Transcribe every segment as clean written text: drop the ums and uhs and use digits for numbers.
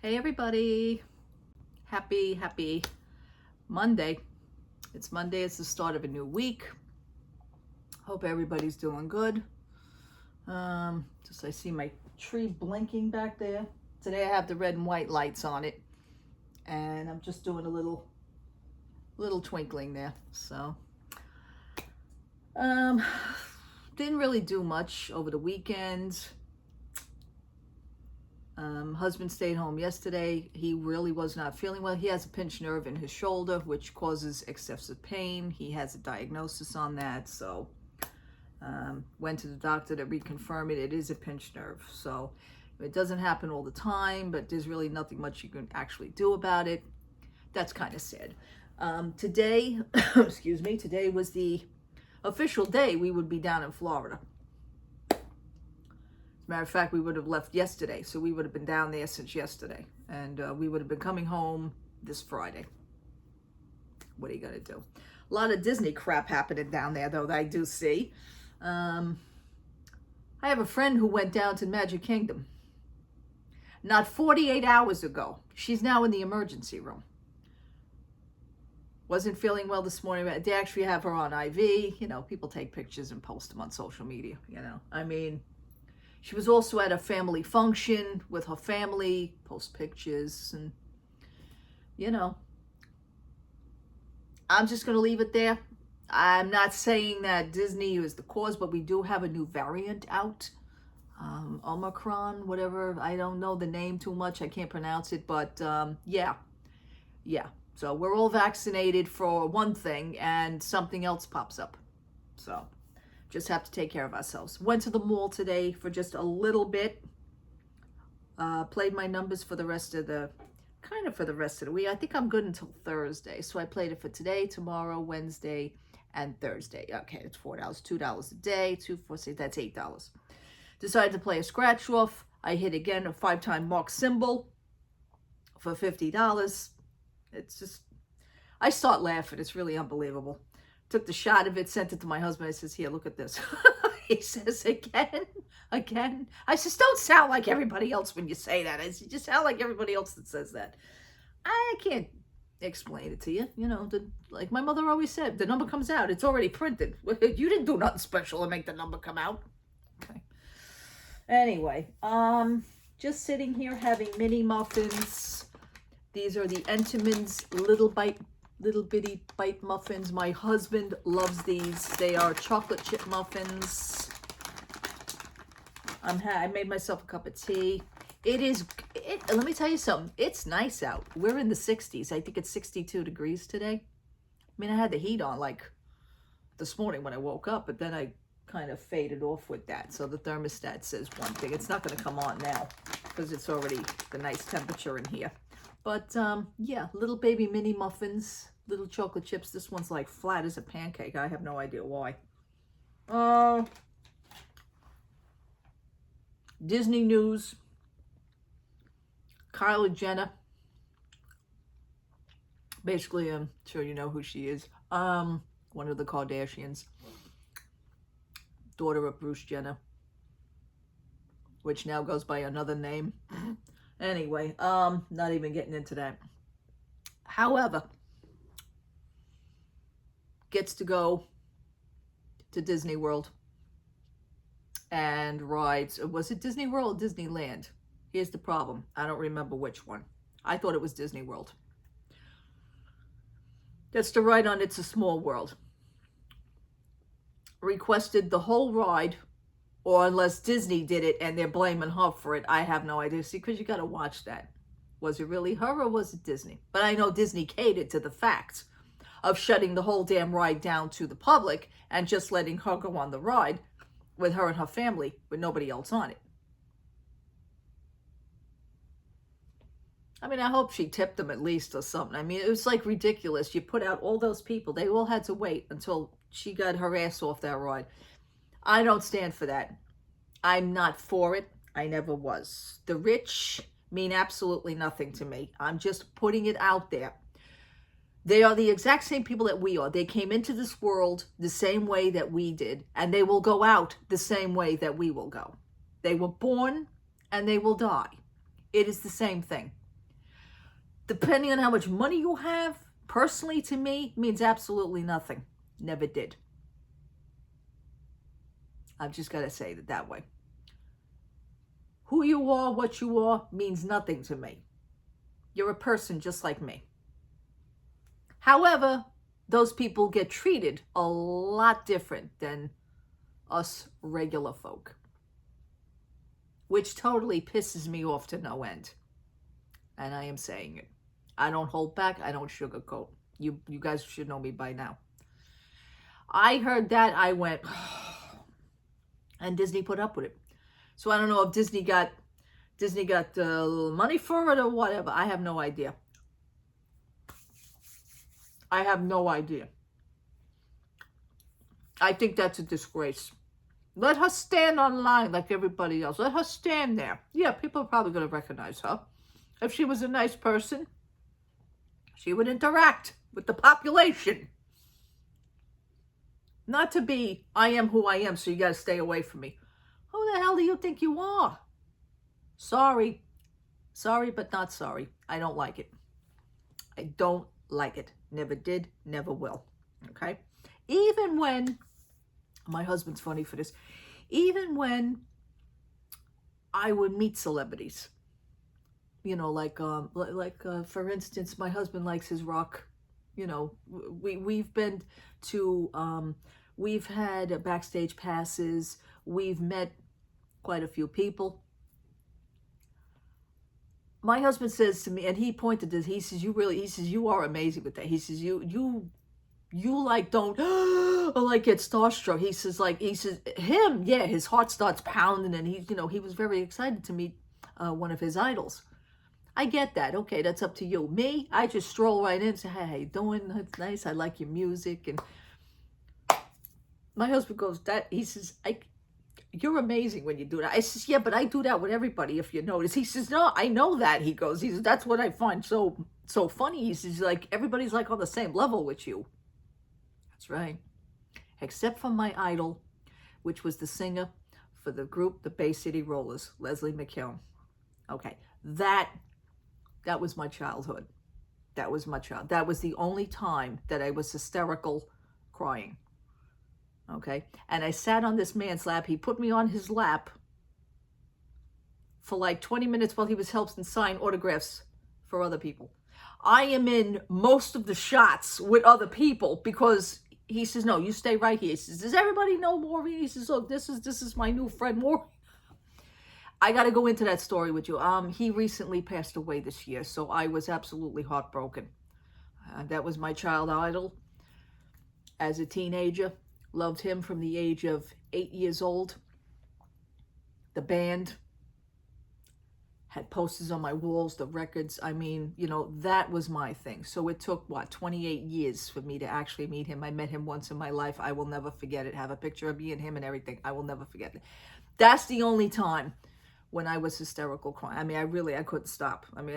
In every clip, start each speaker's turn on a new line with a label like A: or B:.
A: Hey everybody, happy Monday. It's Monday, it's the start of a new week. Hope everybody's doing good. Just I see my tree blinking back there. Today I have the red and white lights on it, and I'm just doing a little twinkling there. So didn't really do much over the weekend. Husband stayed home yesterday. He really was not feeling well. He has a pinched nerve in his shoulder, which causes excessive pain. He has a diagnosis on that, so went to the doctor to reconfirm it. It is a pinched nerve, so it doesn't happen all the time, but there's really nothing much you can actually do about it. That's kind of sad. Today, excuse me, today was the official day we would be down in Florida. Matter of fact, we would have left yesterday, so we would have been down there since yesterday, and we would have been coming home this Friday. What are you gonna do? A lot of Disney crap happening down there, though, that I do see. I have a friend who went down to Magic Kingdom not 48 hours ago. She's now in the emergency room. Wasn't feeling well this morning. They actually have her on IV. You know, people take pictures and post them on social media, you know. I mean, she was also at a family function with her family, post pictures, and, you know, I'm just going to leave it there. I'm not saying that Disney is the cause, but we do have a new variant out. Omicron, whatever. I don't know the name too much. I can't pronounce it, but yeah. So we're all vaccinated for one thing, and something else pops up. So just have to take care of ourselves. Went to the mall today for just a little bit. Played my numbers for the rest of the week. I think I'm good until Thursday. So I played it for today, tomorrow, Wednesday, and Thursday. Okay, it's $4, $2 a day, 2, 4, 6, that's $8. Decided to play a scratch off. I hit again a 5-time mark symbol for $50. It's just, I start laughing. It's really unbelievable. Took the shot of it, sent it to my husband. I says, here, look at this. He says, again. I says, don't sound like everybody else when you say that. I says, you just sound like everybody else that says that. I can't explain it to you. You know, like my mother always said, the number comes out. It's already printed. You didn't do nothing special to make the number come out. Okay. Anyway, just sitting here having mini muffins. These are the Entenmann's little bitty bite muffins. My husband loves these. They are chocolate chip muffins. I made myself a cup of tea. Let me tell you something. It's nice out. We're in the 60s. I think it's 62 degrees today. I mean, I had the heat on like this morning when I woke up, but then I kind of faded off with that. So the thermostat says one thing. It's not going to come on now because it's already the nice temperature in here. But yeah, little baby mini muffins, little chocolate chips. This one's like flat as a pancake. I have no idea why. Disney news. Kylie Jenner. Basically, I'm sure you know who she is. One of the Kardashians. Daughter of Bruce Jenner. Which now goes by another name. Anyway, not even getting into that. However, gets to go to Disney World and rides. Was it Disney World or Disneyland? Here's the problem. I don't remember which one. I thought it was Disney World. Gets to ride on It's a Small World. Requested the whole ride, or unless Disney did it and they're blaming her for it, I have no idea. See, because you got to watch that. Was it really her or was it Disney? But I know Disney catered to the fact of shutting the whole damn ride down to the public and just letting her go on the ride with her and her family with nobody else on it. I mean, I hope she tipped them at least or something. I mean, it was like ridiculous. You put out all those people. They all had to wait until she got her ass off that ride. I don't stand for that. I'm not for it. I never was. The rich mean absolutely nothing to me. I'm just putting it out there. They are the exact same people that we are. They came into this world the same way that we did, and they will go out the same way that we will go. They were born and they will die. It is the same thing. depending on how much money you have, personally to me, means absolutely nothing. Never did. I've just got to say it that way. Who you are, what you are, means nothing to me. You're a person just like me. However, those people get treated a lot different than us regular folk, which totally pisses me off to no end. And I am saying it. I don't hold back. I don't sugarcoat. You guys should know me by now. I heard that. I went, and Disney put up with it. So I don't know if Disney got money for it or whatever. I have no idea. I have no idea. I think that's a disgrace. Let her stand online like everybody else. Let her stand there. Yeah, people are probably going to recognize her. If she was a nice person, she would interact with the population. Not to be, I am who I am, so you got to stay away from me. Who the hell do you think you are? Sorry. Sorry, but not sorry. I don't like it. I don't like it. Never did, never will. Okay? Even when, my husband's funny for this, even when I would meet celebrities, you know, like for instance, my husband likes his rock. You know, we've been to, we've had backstage passes. We've met quite a few people. My husband says to me, and he pointed to this, he says, you are amazing with that. He says, you like don't like get starstruck. He says him, yeah, his heart starts pounding, and he was very excited to meet one of his idols. I get that. Okay, that's up to you. Me, I just stroll right in and say, hey, how you doing? That's nice. I like your music. And my husband goes, he says, you're amazing when you do that. I says, yeah, but I do that with everybody, if you notice. He says, no, I know that. He says, that's what I find so funny. He says, like, everybody's like on the same level with you. That's right. Except for my idol, which was the singer for the group, the Bay City Rollers, Leslie McKeown. Okay, that was my childhood. That was my child. That was the only time that I was hysterical crying. Okay, and I sat on this man's lap. He put me on his lap for like 20 minutes while he was helping sign autographs for other people. I am in most of the shots with other people because he says, no, you stay right here. He says, does everybody know Maureen? He says, look, this is my new friend Maureen. I got to go into that story with you. He recently passed away this year, so I was absolutely heartbroken. That was my child idol as a teenager. Loved him from the age of 8 years old. The band had posters on my walls, the records. I mean, that was my thing. So it took, 28 years for me to actually meet him. I met him once in my life. I will never forget it. Have a picture of me and him and everything. I will never forget it. That's the only time when I was hysterical crying. I mean, I couldn't stop. I mean,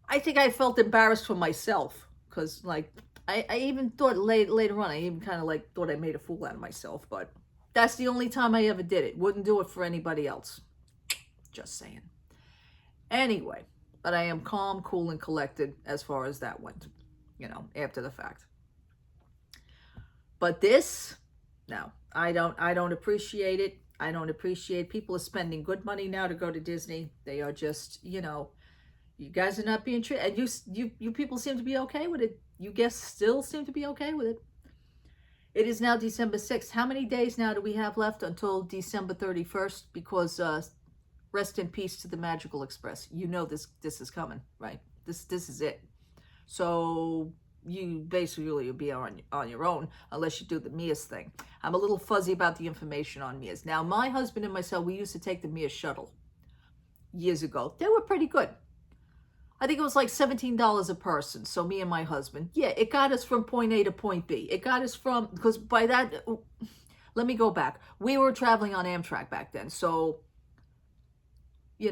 A: I think I felt embarrassed for myself because, like, I even thought later on, I even kind of like thought I made a fool out of myself, but that's the only time I ever did it. Wouldn't do it for anybody else. Just saying. Anyway, but I am calm, cool, and collected as far as that went, after the fact. But this, no, I don't appreciate it. I don't appreciate people are spending good money now to go to Disney. They are just, you guys are not being treated, and you people seem to be okay with it. You guests still seem to be okay with it. It is now December 6th. How many days now do we have left until December 31st? Because rest in peace to the Magical Express. This is coming, right? This is it. So you basically will be on your own unless you do the Mears thing. I'm a little fuzzy about the information on Mears. Now, my husband and myself, we used to take the Mears shuttle years ago. They were pretty good. I think it was like $17 a person. So me and my husband, yeah, it got us from point A to point B. It got us because by that, let me go back. We were traveling on Amtrak back then. So, we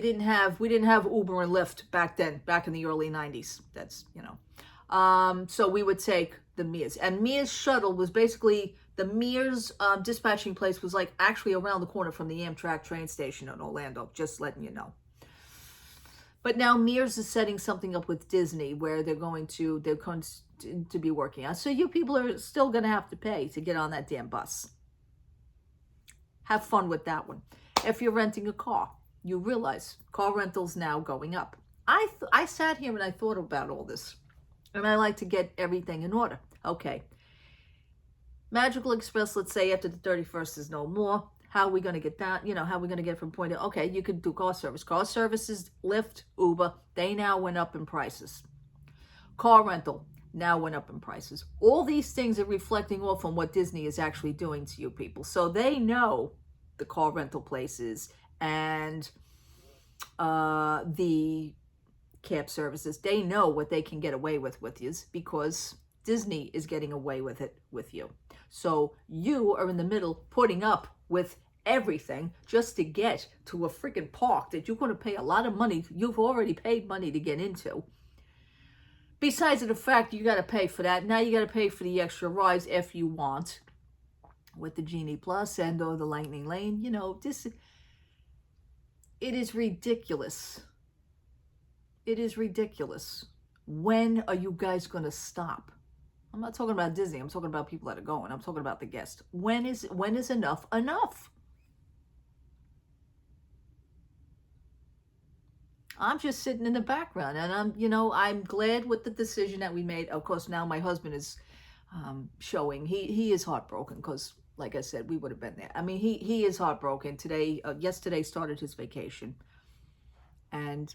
A: didn't have Uber and Lyft back then, back in the early 90s. That's, so we would take the Mears. And Mears shuttle was basically, the Mears dispatching place was like actually around the corner from the Amtrak train station in Orlando, just letting you know. But now Mears is setting something up with Disney where they're going to be working on. So you people are still going to have to pay to get on that damn bus. Have fun with that one. If you're renting a car, you realize car rentals now going up. I sat here and I thought about all this, and I like to get everything in order. Okay. Magical Express, let's say after the 31st is no more. How are we going to get that? You know, how are we going to get from point to, okay, you could do car service. Car services, Lyft, Uber, they now went up in prices. Car rental now went up in prices. All these things are reflecting off on what Disney is actually doing to you people. So they know the car rental places and the cab services. They know what they can get away with you because Disney is getting away with it with you. So you are in the middle putting up with everything just to get to a freaking park that you're going to pay a lot of money. You've already paid money to get into. Besides the fact you got to pay for that. Now you got to pay for the extra rides if you want with the Genie Plus and or the Lightning Lane. You know, it is ridiculous. It is ridiculous. When are you guys going to stop? I'm not talking about Disney. I'm talking about people that are going. I'm talking about the guests. When is enough enough? I'm just sitting in the background, and I'm glad with the decision that we made. Of course, now my husband is showing. He is heartbroken because, like I said, we would have been there. I mean, he is heartbroken. Yesterday started his vacation, and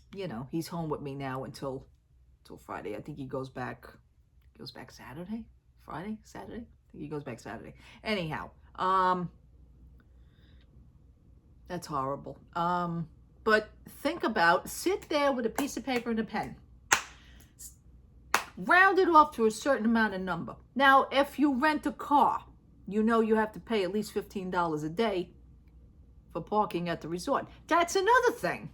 A: he's home with me now until Friday. I think he goes back Saturday, Friday, Saturday. I think he goes back Saturday. Anyhow, that's horrible. But sit there with a piece of paper and a pen. Round it off to a certain amount of number. Now, if you rent a car, you have to pay at least $15 a day for parking at the resort. That's another thing.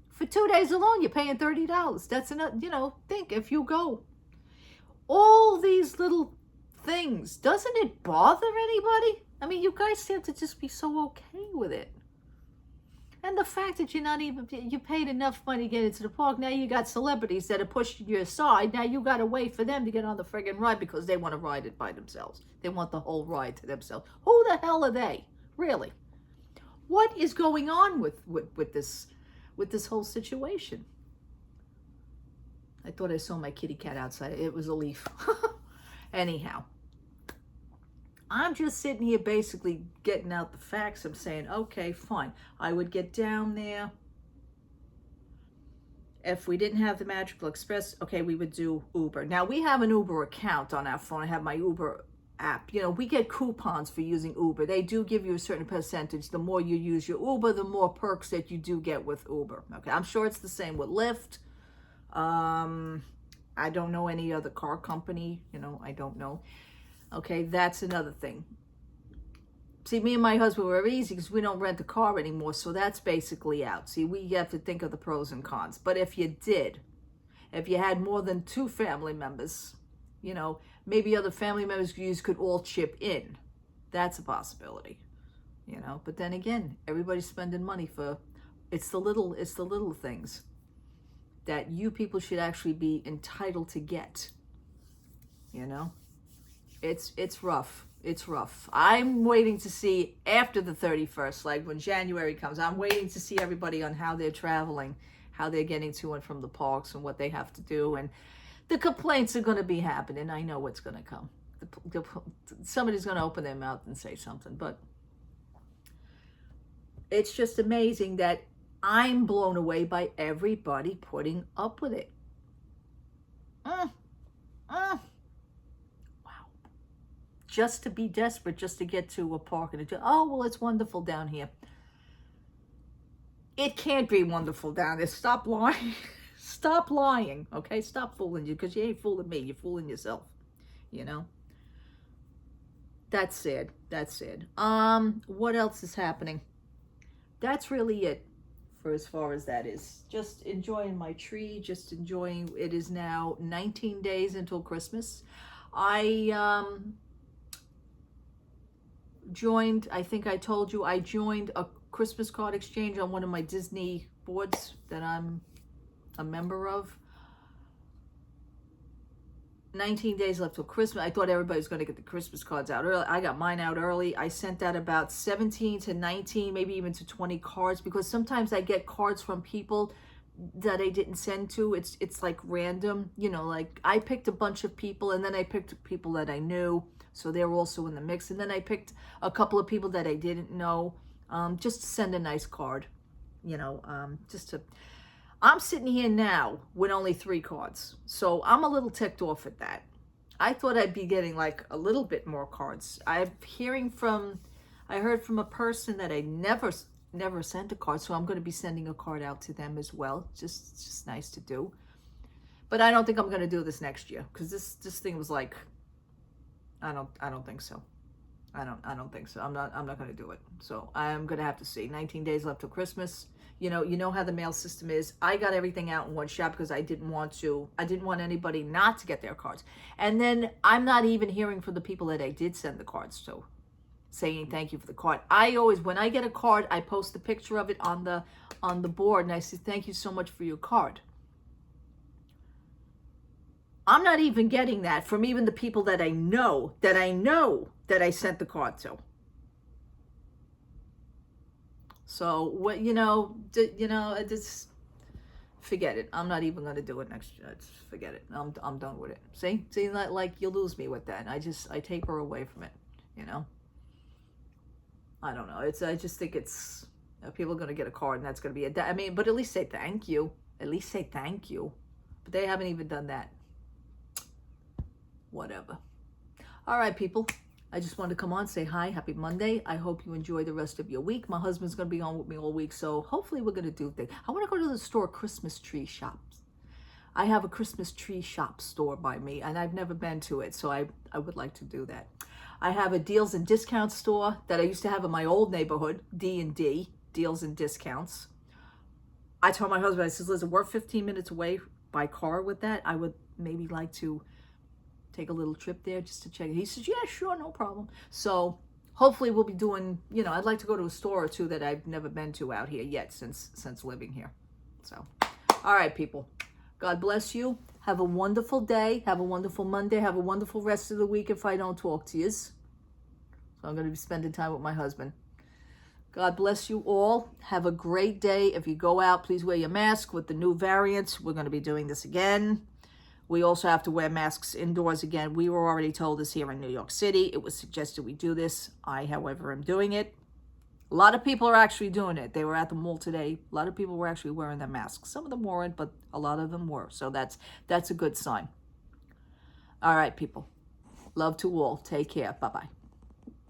A: For 2 days alone, you're paying $30. That's another, think if you go. All these little things, doesn't it bother anybody? I mean, you guys seem to just be so okay with it. And the fact that you paid enough money to get into the park, now you got celebrities that are pushing you aside. Now you got to wait for them to get on the friggin' ride because they want to ride it by themselves. They want the whole ride to themselves. Who the hell are they? Really? What is going on with this whole situation? I thought I saw my kitty cat outside. It was a leaf. Anyhow, I'm just sitting here basically getting out the facts. I'm saying, okay, fine. I would get down there. If we didn't have the Magical Express, okay, we would do Uber. Now, we have an Uber account on our phone. I have my Uber app. We get coupons for using Uber. They do give you a certain percentage. The more you use your Uber, the more perks that you do get with Uber. Okay, I'm sure it's the same with Lyft. I don't know any other car company. I don't know. Okay, that's another thing. See, me and my husband were easy because we don't rent a car anymore, so that's basically out. See, we have to think of the pros and cons. But if you had more than 2 family members, maybe other family members you could all chip in. That's a possibility. But then again, everybody's spending money for it's the little things that you people should actually be entitled to get. It's rough. It's rough. I'm waiting to see after the 31st, like when January comes, I'm waiting to see everybody on how they're traveling, how they're getting to and from the parks and what they have to do. And the complaints are going to be happening. I know what's going to come. Somebody's going to open their mouth and say something. But it's just amazing that I'm blown away by everybody putting up with it. Wow. Just to be desperate, just to get to a park and it's wonderful down here. It can't be wonderful down there. Stop lying. Stop lying, okay? Stop fooling you, because you ain't fooling me. You're fooling yourself, That's sad. That's sad. What else is happening? That's really it. For as far as that is, just enjoying my tree, just enjoying. It is now 19 days until Christmas. I joined, I think I told you, I joined a Christmas card exchange on one of my Disney boards that I'm a member of. 19 days left till Christmas. I thought everybody was going to get the Christmas cards out early. I got mine out early. I sent out about 17 to 19, maybe even to 20 cards, because sometimes I get cards from people that I didn't send to. It's like random, you know, like I picked a bunch of people, and then I picked people that I knew, so they were also in the mix. And then I picked a couple of people that I didn't know, just to send a nice card, you know, just to... I'm sitting here now with only 3 cards, so I'm a little ticked off at that. I thought I'd be getting like a little bit more cards. I heard from a person that I never sent a card, so I'm going to be sending a card out to them as well. It's just nice to do. But I don't think I'm going to do this next year, because this thing was like, I don't think so. I don't think so. I'm not going to do it. So I'm going to have to see. 19 days left till Christmas. You know how the mail system is. I got everything out in one shot because I didn't want anybody not to get their cards. And then I'm not even hearing from the people that I did send the cards to, saying thank you for the card. I always, when I get a card, I post a picture of it on the board, and I say thank you so much for your card. I'm not even getting that from even the people that I know that I sent the card to. So what, just forget it. I'm not even going to do it next year. Just forget it. I'm done with it. See, like you lose me with that. I take her away from it. You know. I don't know. I just think it's people are going to get a card, and that's going to be I mean, but at least say thank you. At least say thank you. But they haven't even done that. Whatever. All right, people. I just wanted to come on, say hi, happy Monday. I hope you enjoy the rest of your week. My husband's going to be on with me all week, so hopefully we're going to do things. I want to go to the store, Christmas tree shops. I have a Christmas tree shop store by me, and I've never been to it, so I would like to do that. I have a deals and discount store that I used to have in my old neighborhood, D&D, deals and discounts. I told my husband, I said, listen, we're 15 minutes away by car with that. I would maybe like to take a little trip there just to check it. He says, yeah, sure, no problem. So hopefully we'll be doing, I'd like to go to a store or two that I've never been to out here yet since living here. So, all right, people. God bless you. Have a wonderful day. Have a wonderful Monday. Have a wonderful rest of the week if I don't talk to you. So I'm going to be spending time with my husband. God bless you all. Have a great day. If you go out, please wear your mask with the new variants. We're going to be doing this again. We also have to wear masks indoors again. We were already told this here in New York City. It was suggested we do this. I, however, am doing it. A lot of people are actually doing it. They were at the mall today. A lot of people were actually wearing their masks. Some of them weren't, but a lot of them were. So that's a good sign. All right, people. Love to all. Take care. Bye-bye.